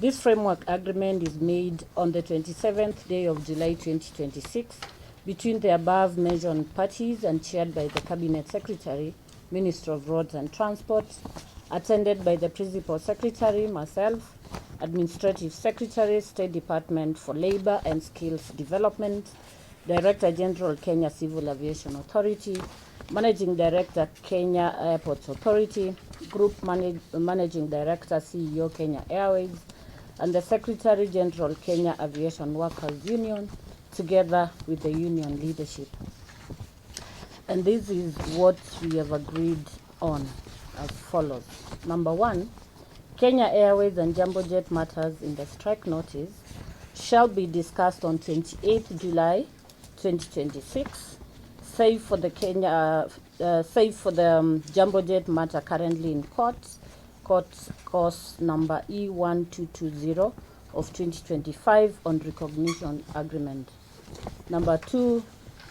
This framework agreement is made on the 27th day of July 2026 between the above mentioned parties and chaired by the Cabinet Secretary, Minister of Roads and Transport, attended by the Principal Secretary, myself, Administrative Secretary, State Department for Labor and Skills Development, Director General, Kenya Civil Aviation Authority, Managing Director, Kenya Airports Authority, Group Managing Director, CEO, Kenya Airways, and the Secretary General, Kenya Aviation Workers Union, together with the union leadership. And this is what we have agreed on as follows. Number one, Kenya Airways and Jambo Jet matters in the strike notice shall be discussed on 28th July 2026, save for the Jambo Jet matter currently in court course number E1220 of 2025 on recognition agreement. Number two,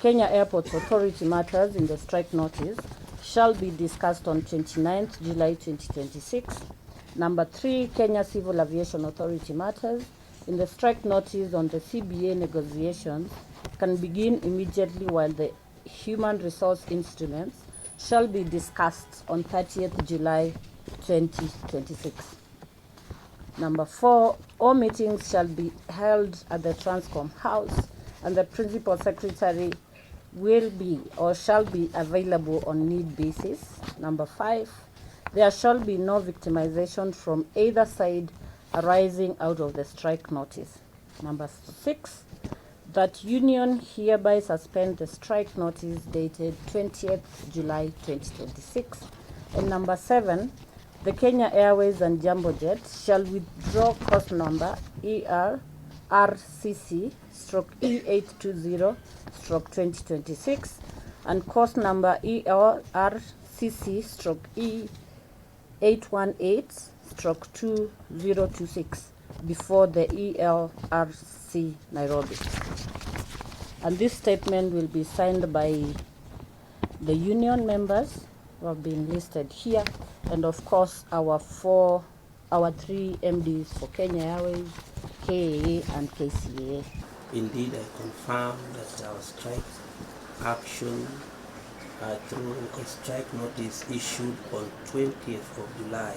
Kenya Airports Authority matters in the strike notice shall be discussed on 29th July 2026. Number three, Kenya Civil Aviation Authority matters in the strike notice on the CBA negotiations can begin immediately, while the human resource instruments shall be discussed on 30th July 2026. Number four, all meetings shall be held at the Transcom House, and the Principal Secretary will be or shall be available on need basis. Number five, there shall be no victimization from either side arising out of the strike notice. Number six, that union hereby suspend the strike notice dated 20th July 2026. And number seven, the Kenya Airways and Jambo Jet shall withdraw course number ERRCC/E820/2026 and course number ERRCC/E818/2026 before the ELRC Nairobi. And this statement will be signed by the union members who have been listed here, and of course our three MDs for Kenya Airways, KAA and KCAA. Indeed, I confirm that our strike action through a strike notice issued on 20th of July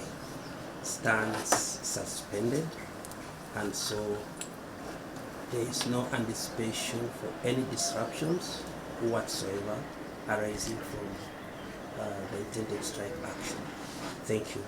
stands suspended, and so there is no anticipation for any disruptions whatsoever arising from the intended strike action. Thank you.